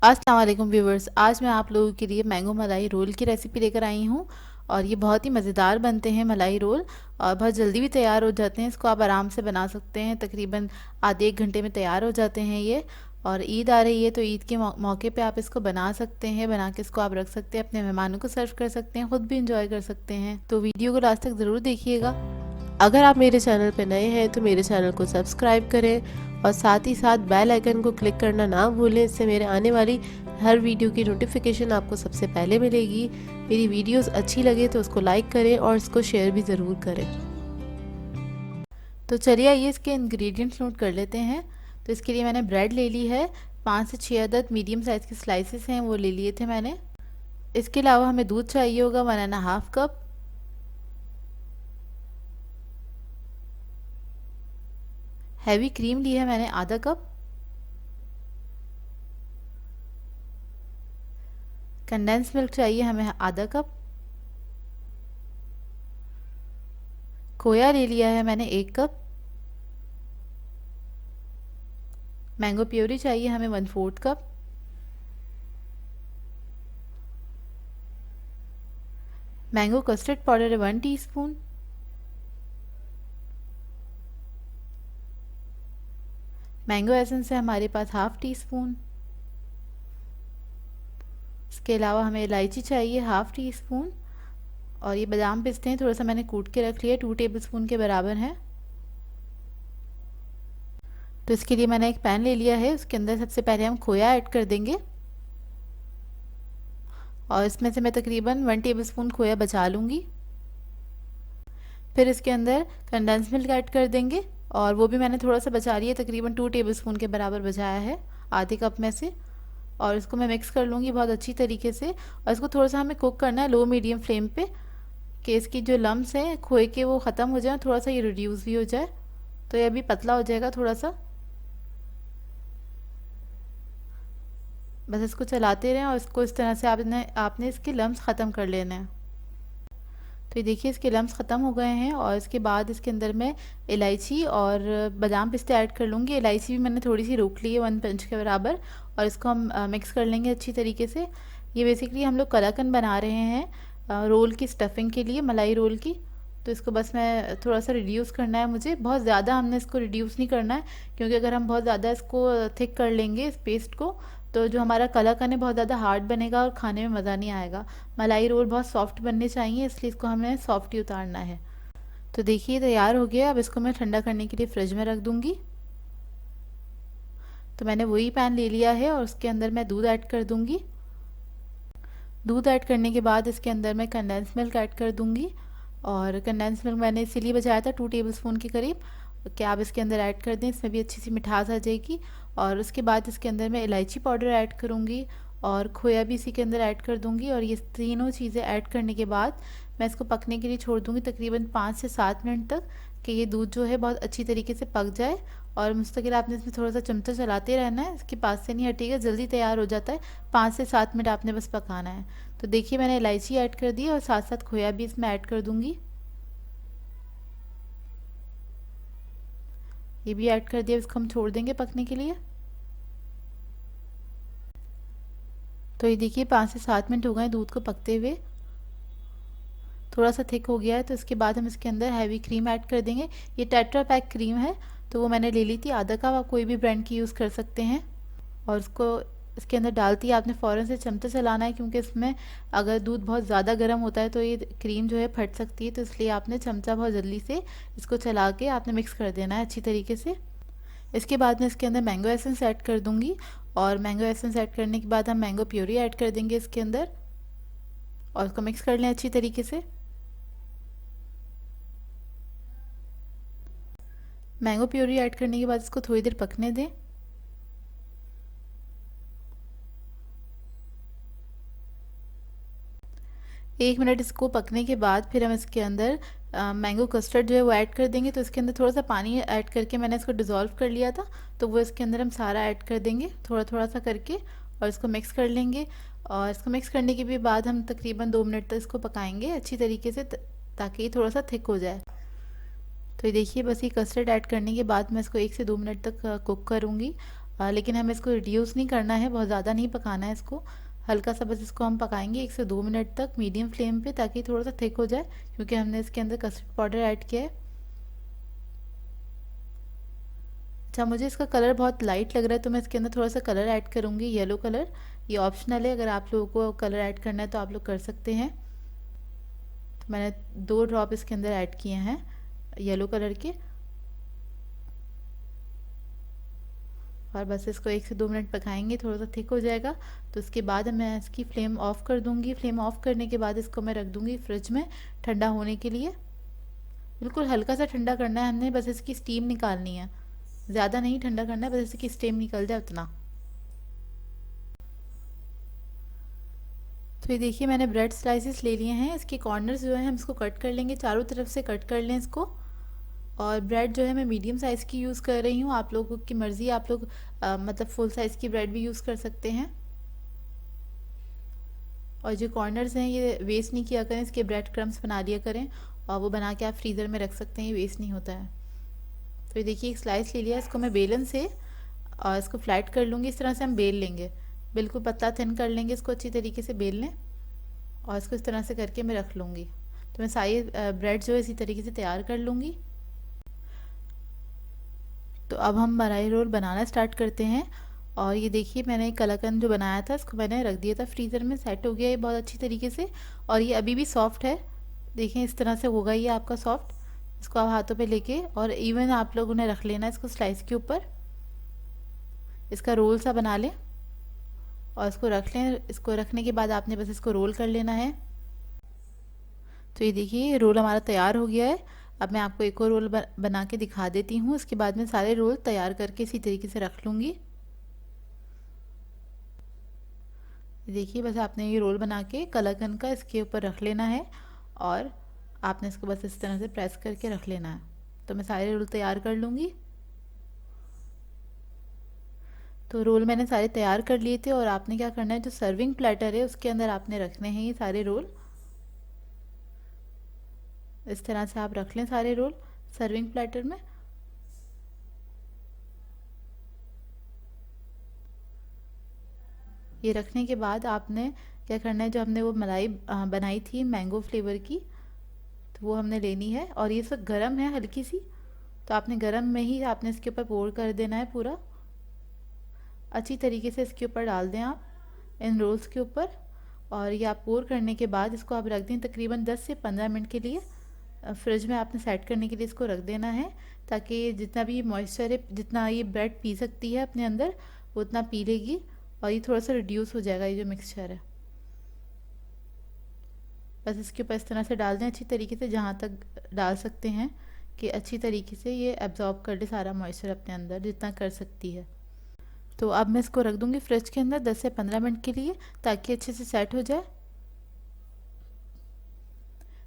अस्सलाम वालेकुम व्यूवर्स। आज मैं आप लोगों के लिए मैंगो मलाई रोल की रेसिपी लेकर आई हूँ और ये बहुत ही मज़ेदार बनते हैं मलाई रोल और बहुत जल्दी भी तैयार हो जाते हैं। इसको आप आराम से बना सकते हैं, तकरीबन आधे एक घंटे में तैयार हो जाते हैं ये। और ईद आ रही है तो ईद के मौके पे आप इसको बना सकते हैं, बना के इसको आप रख सकते हैं, अपने मेहमानों को सर्व कर सकते हैं, ख़ुद भी इंजॉय कर सकते हैं। तो वीडियो को लास्ट तक ज़रूर देखिएगा। अगर आप मेरे चैनल पर नए हैं तो मेरे चैनल को सब्सक्राइब करें और साथ ही साथ बेल आइकन को क्लिक करना ना भूलें। इससे मेरे आने वाली हर वीडियो की नोटिफिकेशन आपको सबसे पहले मिलेगी। मेरी वीडियोस अच्छी लगे तो उसको लाइक करें और इसको शेयर भी ज़रूर करें। तो चलिए आइए इसके इंग्रेडिएंट्स नोट कर लेते हैं। तो इसके लिए मैंने ब्रेड ले ली है, 5 से 6 अदद मीडियम साइज़ के स्लाइसेस हैं वो ले लिए थे मैंने। इसके अलावा हमें दूध चाहिए होगा 1.5 कप। हैवी क्रीम ली है मैंने आधा कप। कंडेंस मिल्क चाहिए हमें आधा कप। खोया ले लिया है मैंने 1 कप। मैंगो प्योरी चाहिए हमें 1/4 कप। मैंगो कस्टर्ड पाउडर है 1 टीस्पून। मैंगो एसेंस है हमारे पास 1/2 टीस्पून। इसके अलावा हमें इलायची चाहिए 1/2 टीस्पून। और ये बादाम पिस्ते हैं, थोड़ा सा मैंने कूट के रख लिया, 2 टेबलस्पून के बराबर है। तो इसके लिए मैंने एक पैन ले लिया है, उसके अंदर सबसे पहले हम खोया ऐड कर देंगे और इसमें से मैं तकरीबन 1 टेबलस्पून खोया बचा लूँगी। फिर इसके अंदर कंडेंस मिल्क ऐड कर देंगे और वो भी मैंने थोड़ा सा बचा लिया, तकरीबन 2 टेबलस्पून के बराबर बचाया है आधे कप में से। और इसको मैं मिक्स कर लूँगी बहुत अच्छी तरीके से और इसको थोड़ा सा हमें कुक करना है लो मीडियम फ्लेम पे, कि इसकी जो लम्स हैं खोए के वो ख़त्म हो जाए, थोड़ा सा ये रिड्यूस भी हो जाए। तो ये अभी पतला हो जाएगा थोड़ा सा, बस इसको चलाते रहें और इसको इस तरह से आपने इसके लम्स ख़त्म कर लेने हैं। तो ये देखिए इसके लम्स ख़त्म हो गए हैं और इसके बाद इसके अंदर मैं इलायची और बादाम पिस्ते ऐड कर लूँगी। इलायची भी मैंने थोड़ी सी रोक ली है 1 पिंच के बराबर और इसको हम मिक्स कर लेंगे अच्छी तरीके से। ये बेसिकली हम लोग कलाकंद बना रहे हैं रोल की स्टफिंग के लिए, मलाई रोल की। तो इसको बस मैं थोड़ा सा रिड्यूस करना है मुझे, बहुत ज़्यादा हमने इसको रिड्यूस नहीं करना है, क्योंकि अगर हम बहुत ज़्यादा इसको थिक कर लेंगे इस पेस्ट को तो जो हमारा कलाकंद है बहुत ज़्यादा हार्ड बनेगा और खाने में मज़ा नहीं आएगा। मलाई रोल बहुत सॉफ्ट बनने चाहिए, इसलिए इसको हमें सॉफ्ट ही उतारना है। तो देखिए तैयार हो गया। अब इसको मैं ठंडा करने के लिए फ्रिज में रख दूँगी। तो मैंने वही पैन ले लिया है और उसके अंदर मैं दूध ऐड कर दूँगी। दूध ऐड करने के बाद इसके अंदर मैं कंडेंस मिल्क ऐड कर दूँगी और कंडेंस मिल्क मैंने इसीलिए बचाया था 2 टेबलस्पून के करीब, कि आप इसके अंदर ऐड कर दें, इसमें भी अच्छी सी मिठास आ जाएगी। और उसके बाद इसके अंदर मैं इलायची पाउडर ऐड करूँगी और खोया भी इसी के अंदर ऐड कर दूँगी। और ये तीनों चीज़ें ऐड करने के बाद मैं इसको पकने के लिए छोड़ दूँगी तकरीबन 5 से 7 मिनट तक, कि ये दूध जो है बहुत अच्छी तरीके से पक जाए। और मुस्तकिल आपने इसमें थोड़ा सा चमचा चलाते रहना है, इसके पास से नहीं हटेगा, जल्दी तैयार हो जाता है। 5 से 7 मिनट आपने बस पकाना है। तो देखिए मैंने इलायची ऐड कर दी और साथ साथ खोया भी इसमें ऐड कर दूँगी। ये भी ऐड कर दिया, इसको हम छोड़ देंगे पकने के लिए। तो ये देखिए 5 से 7 मिनट हो गए दूध को पकते हुए, थोड़ा सा थिक हो गया है। तो इसके बाद हम इसके अंदर हैवी क्रीम ऐड कर देंगे। ये टेट्रा पैक क्रीम है, तो वो मैंने ले ली थी आधा कप, आप कोई भी ब्रांड की यूज़ कर सकते हैं। और इसको इसके अंदर डालती है आपने फ़ौरन से चमचा चलाना है, क्योंकि इसमें अगर दूध बहुत ज़्यादा गर्म होता है तो ये क्रीम जो है फट सकती है, तो इसलिए आपने चमचा बहुत जल्दी से इसको चला के आपने मिक्स कर देना है अच्छी तरीके से। इसके बाद मैं इसके अंदर मैंगो एसेंस ऐड कर दूंगी और मैंगो एसेंस ऐड करने के बाद हम मैंगो प्यूरी ऐड कर देंगे इसके अंदर और इसको मिक्स कर लें अच्छी तरीके से। मैंगो प्यूरी ऐड करने के बाद इसको थोड़ी देर पकने दें। एक मिनट इसको पकने के बाद फिर हम इसके अंदर मैंगो कस्टर्ड जो है वो ऐड कर देंगे। तो इसके अंदर थोड़ा सा पानी ऐड करके मैंने इसको डिज़ोल्व कर लिया था, तो वो इसके अंदर हम सारा ऐड कर देंगे थोड़ा थोड़ा सा करके और इसको मिक्स कर लेंगे। और इसको मिक्स करने के भी बाद हम तकरीबन 2 मिनट तक इसको पकाएंगे अच्छी तरीके से, ताकि ये थोड़ा सा थिक हो जाए। तो ये देखिए बस ये कस्टर्ड ऐड करने के बाद मैं इसको 1 से 2 मिनट तक कुक करूँगी। लेकिन हमें इसको रिड्यूस नहीं करना है, बहुत ज़्यादा नहीं पकाना है इसको, हल्का सा बस इसको हम पकाएंगे 1 से 2 मिनट तक मीडियम फ्लेम पे, ताकि थोड़ा सा थिक हो जाए, क्योंकि हमने इसके अंदर कस्टर्ड पाउडर ऐड किया है। अच्छा, मुझे इसका कलर बहुत लाइट लग रहा है तो मैं इसके अंदर थोड़ा सा कलर ऐड करूँगी, येलो कलर। ये ऑप्शनल है, अगर आप लोगों को कलर ऐड करना है तो आप लोग कर सकते हैं। तो मैंने 2 ड्रॉप इसके अंदर ऐड किए हैं येलो कलर के, और बस इसको 1 से 2 मिनट पकाएंगे, थोड़ा सा थिक हो जाएगा। तो उसके बाद मैं इसकी फ्लेम ऑफ़ कर दूँगी। फ्लेम ऑफ़ करने के बाद इसको मैं रख दूँगी फ्रिज में ठंडा होने के लिए। बिल्कुल हल्का सा ठंडा करना है हमने, बस इसकी स्टीम निकालनी है, ज़्यादा नहीं ठंडा करना है, बस इसकी स्टीम निकल जाए उतना। तो ये देखिए मैंने ब्रेड स्लाइसेस ले लिए हैं, इसके कॉर्नर्स जो हैं हम इसको कट कर लेंगे, चारों तरफ से कट कर लें इसको। और ब्रेड जो है मैं मीडियम साइज़ की यूज़ कर रही हूँ, आप लोगों की मर्ज़ी, आप लोग मतलब फुल साइज़ की ब्रेड भी यूज़ कर सकते हैं। और जो कॉर्नर्स हैं ये वेस्ट नहीं किया करें, इसके ब्रेड क्रम्स बना लिया करें, और वो बना के आप फ्रीज़र में रख सकते हैं, ये वेस्ट नहीं होता है। तो ये देखिए एक स्लाइस ले लिया, इसको मैं बेलन से और इसको फ्लैट कर लूँगी, इस तरह से हम बेल लेंगे, बिल्कुल पतला थिन कर लेंगे इसको, अच्छी तरीके से बेल लें, और इसको इस तरह से करके मैं रख लूँगी। तो मैं सारी ब्रेड जो है इसी तरीके से तैयार कर लूँगी। तो अब हम मलाई रोल बनाना स्टार्ट करते हैं। और ये देखिए मैंने कलाकंद जो बनाया था इसको मैंने रख दिया था फ्रीज़र में, सेट हो गया ये बहुत अच्छी तरीके से, और ये अभी भी सॉफ्ट है। देखें इस तरह से होगा ये आपका सॉफ्ट। इसको आप हाथों पे लेके और इवन आप लोगों ने रख लेना इसको स्लाइस के ऊपर, इसका रोल सा बना लें और इसको रख लें। इसको रखने के बाद आपने बस इसको रोल कर लेना है। तो ये देखिए ये रोल हमारा तैयार हो गया है। अब मैं आपको एक और रोल बना के दिखा देती हूँ, उसके बाद में सारे रोल तैयार करके इसी तरीके से रख लूँगी। देखिए बस आपने ये रोल बना के कलाकंद का इसके ऊपर रख लेना है, और आपने इसको बस इस तरह से प्रेस करके रख लेना है। तो मैं सारे रोल तैयार कर लूँगी। तो रोल मैंने सारे तैयार कर लिए थे, और आपने क्या करना है, जो सर्विंग प्लेटर है उसके अंदर आपने रखने हैं ये सारे रोल। इस तरह से आप रख लें सारे रोल सर्विंग प्लेटर में। ये रखने के बाद आपने क्या करना है, जो हमने वो मलाई बनाई थी मैंगो फ्लेवर की, तो वो हमने लेनी है, और ये सब गरम है हल्की सी, तो आपने गरम में ही आपने इसके ऊपर पोर कर देना है पूरा, अच्छी तरीके से इसके ऊपर डाल दें आप इन रोल्स के ऊपर। और ये आप पोर करने के बाद इसको आप रख दें तकरीबन 10 से 15 मिनट के लिए फ्रिज में, आपने सेट करने के लिए इसको रख देना है, ताकि जितना भी मॉइस्चर है, जितना ये ब्रेड पी सकती है अपने अंदर वो उतना पी लेगी, और ये थोड़ा सा रिड्यूस हो जाएगा ये जो मिक्सचर है। बस इसके ऊपर इस तरह से डाल दें अच्छी तरीके से, जहाँ तक डाल सकते हैं कि अच्छी तरीके से ये एब्जॉर्ब कर ले सारा मॉइस्चर अपने अंदर जितना कर सकती है। तो अब मैं इसको रख दूँगी फ्रिज के अंदर 10 से 15 मिनट के लिए, ताकि अच्छे से सेट हो जाए।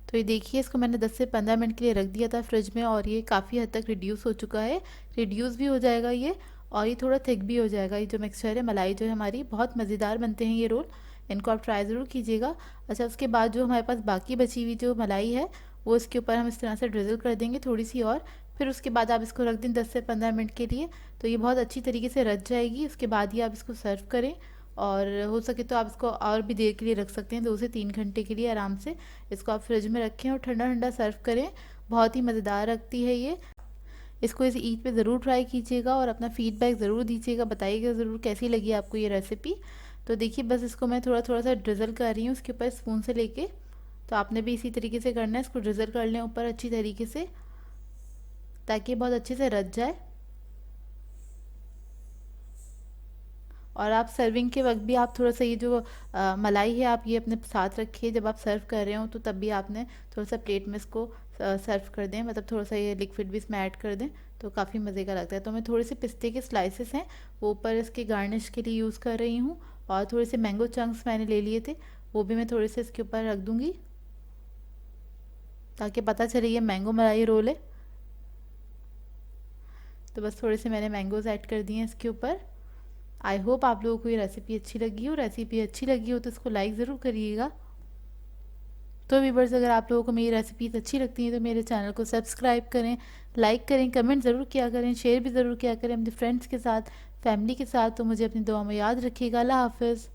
तो ये देखिए इसको मैंने 10 से 15 मिनट के लिए रख दिया था फ्रिज में, और ये काफ़ी हद तक रिड्यूस हो चुका है, रिड्यूस भी हो जाएगा ये, और ये थोड़ा थिक भी हो जाएगा। ये जो मिक्सचर है मलाई जो है हमारी, बहुत मज़ेदार बनते हैं ये रोल, इनको आप ट्राई ज़रूर कीजिएगा। अच्छा, उसके बाद जो हमारे पास बाकी बची हुई जो मलाई है वो इसके ऊपर हम इस तरह से ड्रिजल कर देंगे थोड़ी सी, और फिर उसके बाद आप इसको रख दें 10 से 15 मिनट के लिए, तो ये बहुत अच्छी तरीके से रच जाएगी। उसके बाद ही आप इसको सर्व करें, और हो सके तो आप इसको और भी देर के लिए रख सकते हैं, 2 से 3 घंटे के लिए आराम से इसको आप फ्रिज में रखें और ठंडा ठंडा सर्व करें। बहुत ही मज़ेदार लगती है ये। इसको इस ईद पे ज़रूर ट्राई कीजिएगा और अपना फीडबैक ज़रूर दीजिएगा, बताइएगा ज़रूर कैसी लगी आपको ये रेसिपी। तो देखिए बस इसको मैं थोड़ा थोड़ा सा ड्रिज़ल कर रही हूँ उसके ऊपर स्पून से लेके, तो आपने भी इसी तरीके से करना है, इसको ड्रिज़ल कर लें ऊपर अच्छी तरीके से, ताकि बहुत अच्छे से रच जाए। और आप सर्विंग के वक्त भी आप थोड़ा सा ये जो मलाई है आप ये अपने साथ रखिए, जब आप सर्व कर रहे हो तो तब भी आपने थोड़ा सा प्लेट में इसको सर्व कर दें, मतलब थोड़ा सा ये लिक्विड भी इसमें ऐड कर दें, तो काफ़ी मज़े का लगता है। तो मैं थोड़े से पिस्ते के स्लाइसेस हैं वो ऊपर इसके गार्निश के लिए यूज़ कर रही हूँ, और थोड़े से मैंगो चंक्स मैंने ले लिए थे, वो भी मैं थोड़े से इसके ऊपर रख दूँगी, ताकि पता चले ये मैंगो मलाई रोल है। तो बस थोड़े से मैंने मैंगोज़ ऐड कर दिए हैं इसके ऊपर। आई होप आप लोगों को ये रेसिपी अच्छी लगी हो। रेसिपी अच्छी लगी हो तो इसको लाइक ज़रूर करिएगा। तो व्यूवर्स, अगर आप लोगों को मेरी रेसिपीज़ अच्छी लगती हैं तो मेरे चैनल को सब्सक्राइब करें, लाइक करें, कमेंट ज़रूर किया करें, शेयर भी ज़रूर किया करें अपने फ्रेंड्स के साथ, फैमिली के साथ। तो मुझे अपनी दुआ में याद रखिएगा। अल्लाह हाफ़िज़।